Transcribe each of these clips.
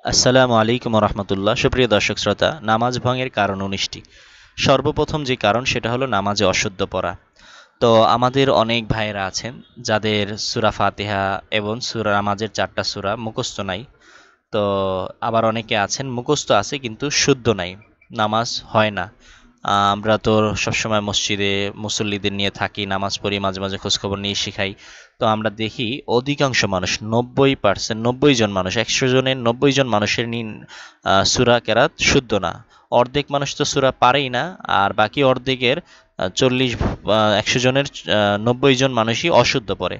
আসসালামু আলাইকুম রহমতুল্লাহ। সুপ্রিয় দর্শক শ্রোতা, নামাজ ভঙ্গের কারণ 19টি। সর্বপ্রথম যে কারণ সেটা হলো নামাজে অশুদ্ধ পড়া। তো আমাদের অনেক ভাইয়েরা আছেন যাদের সূরা ফাতিহা এবং সূরা নামাজের 4টা সূরা মুখস্থ নাই। তো আবার অনেকে আছেন মুখস্থ আছে কিন্তু শুদ্ধ নাই, নামাজ হয় না। আমরা তো সবসময় মসজিদে মুসল্লিদের নিয়ে থাকি, নামাজ পড়ি, মাঝে মাঝে খোঁজখবর নিয়ে শিখাই। তো আমরা দেখি অধিকাংশ মানুষ, 90%, 90 জন মানুষ, 100 জনের 90 জন মানুষের সূরা কেরাত শুদ্ধ না। অর্ধেক মানুষ তো সূরা পারেই না, আর বাকি অর্ধেকের 100 জনের 90 জন মানুষই অশুদ্ধ পড়ে।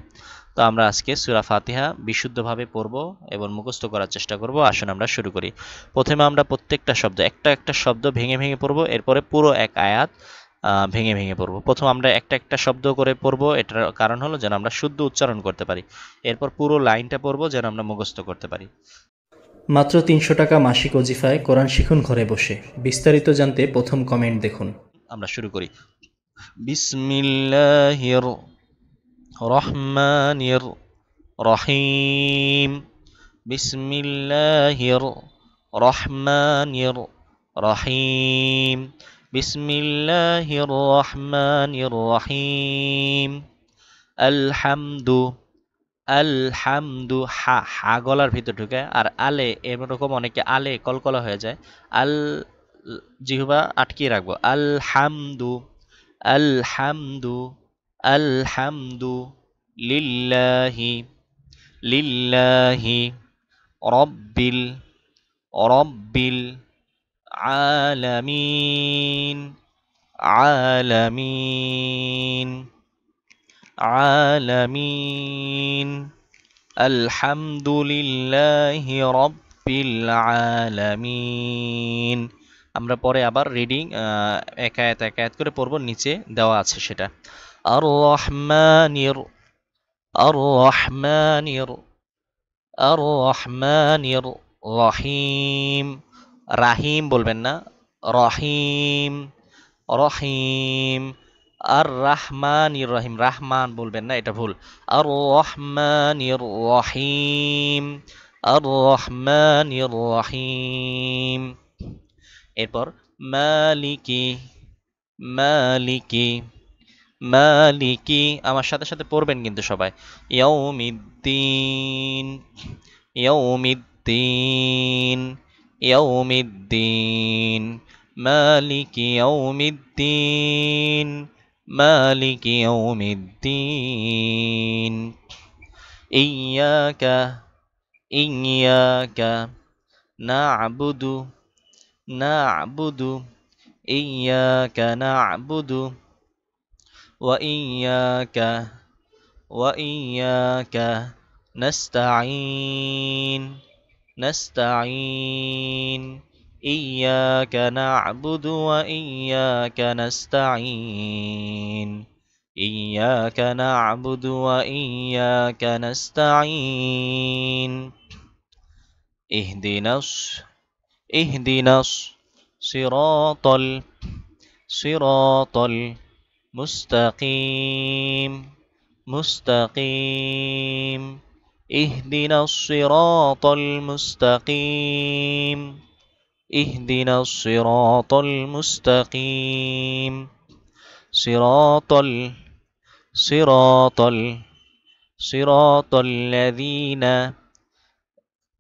তো আমরা আজকে সূরা ফাতিহা বিশুদ্ধভাবে পড়ব এবং মুখস্থ করার চেষ্টা করব। আসুন আমরা শুরু করি। প্রথমে আমরা প্রত্যেকটা শব্দ, একটা একটা শব্দ ভেঙে ভেঙে পড়ব, এরপরে পুরো এক আয়াত ভেঙে ভেঙে পড়ব। প্রথম আমরা একটা একটা শব্দ করে পড়ব, এটার কারণ হলো যেন আমরা শুদ্ধ উচ্চারণ করতে পারি। এরপর পুরো লাইনটা পড়ব যেন আমরা মুখস্থ করতে পারি। মাত্র ৩০০ টাকা মাসিক ওজিফায় কোরআন শিখুন ঘরে বসে। বিস্তারিত জানতে প্রথম কমেন্ট দেখুন। আমরা শুরু করি। বিসমিল্লাহির রহমানির রহিম। বিসমিল্লাহির রহমানির রহিম। বিসমিল্লাহির রহমানির রহিম। আলহামদু। আলহামদু, হা হা গলার ভিতর ঢুকে, আর আলে এরকম অনেকে আলে কলকলা হয়ে যায়। আল জিহ্বা আটকিয়ে রাখবো। আলহামদু। আলহামদু। আলহামদু লিল্লাহি। লিল্লাহি রব্বিল রব্বিল আলামিন। আলামিন। আলামিন। আলহামদুলিল্লাহি রব্বিল আলামিন। আমরা পরে আবার রিডিং একায়াত একায়াত করে পড়ব, নিচে দেওয়া আছে সেটা। আর রহমানির। আর রহমানির। আর রহমানির রহিম। রাহিম বলবেন না, রহিম। রহিম। আর রাহমানির রহিম, রাহমান বলবেন না, এটা ভুল। আর রহমানির রহিম। আর রহমানির রহিম। এরপর মালিকি। মালিকি। মালিকি, আমার সাথে সাথে পড়বেন কিন্তু সবাই। ইয়াউমিদ্দিন। ইয়াউমিদ্দিন। ইয়াউমিদ্দিন। মালিকি ইয়াউমিদ্দিন। মালিকি ইয়াউমিদ্দিন। ইয়াকা। ইয়াকা না'বুদু। না'বুদু। ইয়াকা না'বুদু। وإياك وإياك نستعين. نستعين. إياك نعبد وإياك نستعين. إياك نعبد وإياك نستعين. اهدنا اهدنا الصراط صراط مستقيم. مستقيم. اهدنا الصراط المستقيم. اهدنا الصراط المستقيم. صراط صراط صراط الذين.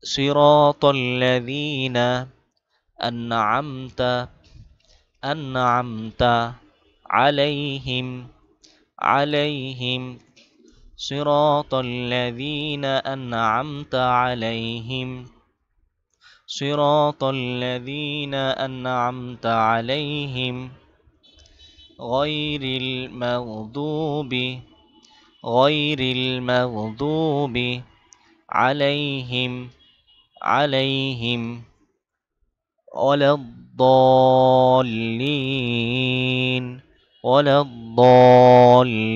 صراط الذين أنعمت. أنعمت عليهم. عليهم. صراط الذين أنعمت عليهم. صراط الذين أنعمت عليهم غير المغضوب. غير المغضوب عليهم. عليهم ولا الضالين. ولا الضالين.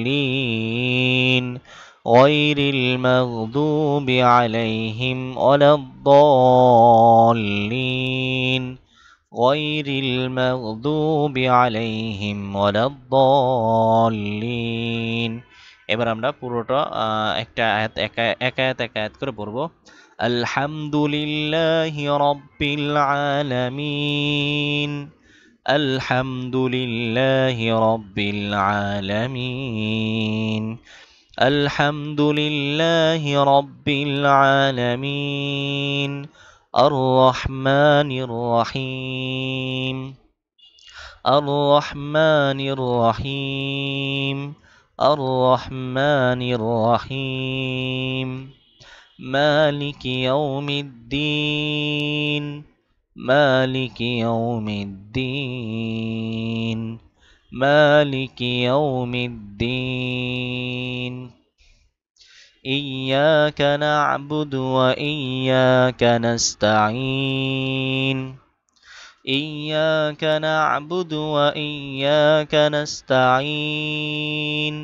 غير المغضوب عليهم ولا الضالين. غير المغضوب عليهم ولا الضالين. এবার আমরা পুরোটা একটা আয়াত এক আয়াত এক আয়াত করে পড়ব। الحمد لله رب العالمين الحمد لله رب العالمين الحمد لله رب العالمين الرحمن الرحيم الرحمن الرحيم الرحمن الرحيم مالك يوم الدين مالك يوم الدين مالك يوم الدين إياك نعبد وإياك نستعين إياك نعبد وإياك نستعين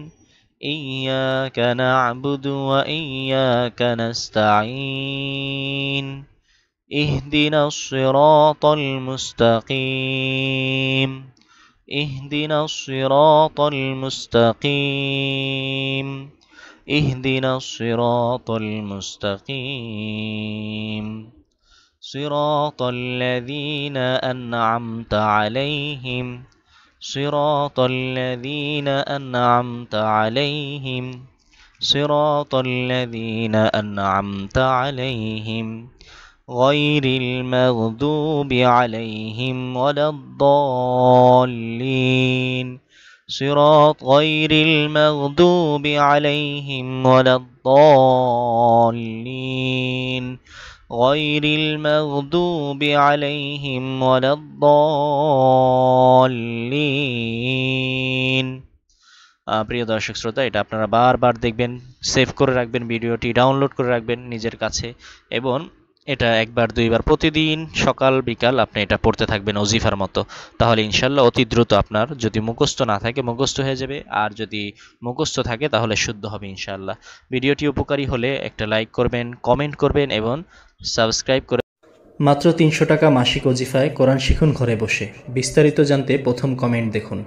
إياك نعبد وإياك نستعين اهدنا الصراط المستقيم اهدنا الصراط المستقيم اهدنا الصراط المستقيم صراط الذين أنعمت عليهم صراط الذين أنعمت عليهم صراط الذين أنعمت عليهم غير المغضوب عليهم ولا الضالين صراط غير المغضوب عليهم ولا الضالين غير المغضوب عليهم ولا الضالين প্রিয় দর্শক শ্রোতা, এটা আপনারা বারবার দেখবেন, সেভ করে রাখবেন, ভিডিওটি ডাউনলোড করে রাখবেন নিজের কাছে, এবং এটা একবার দুইবার প্রতিদিন সকাল বিকাল আপনি এটা পড়তে থাকবেন ওজিফার মতো। তাহলে ইনশাল্লাহ অতি দ্রুত আপনার, যদি মুখস্থ না থাকে মুখস্থ হয়ে যাবে, আর যদি মুখস্থ থাকে তাহলে শুদ্ধ হবে ইনশাল্লাহ। ভিডিওটি উপকারী হলে একটা লাইক করবেন, কমেন্ট করবেন এবং সাবস্ক্রাইব করে। মাত্র ৩০০ টাকা মাসিক ওজিফায় কোরআন শিখুন ঘরে বসে। বিস্তারিত জানতে প্রথম কমেন্ট দেখুন।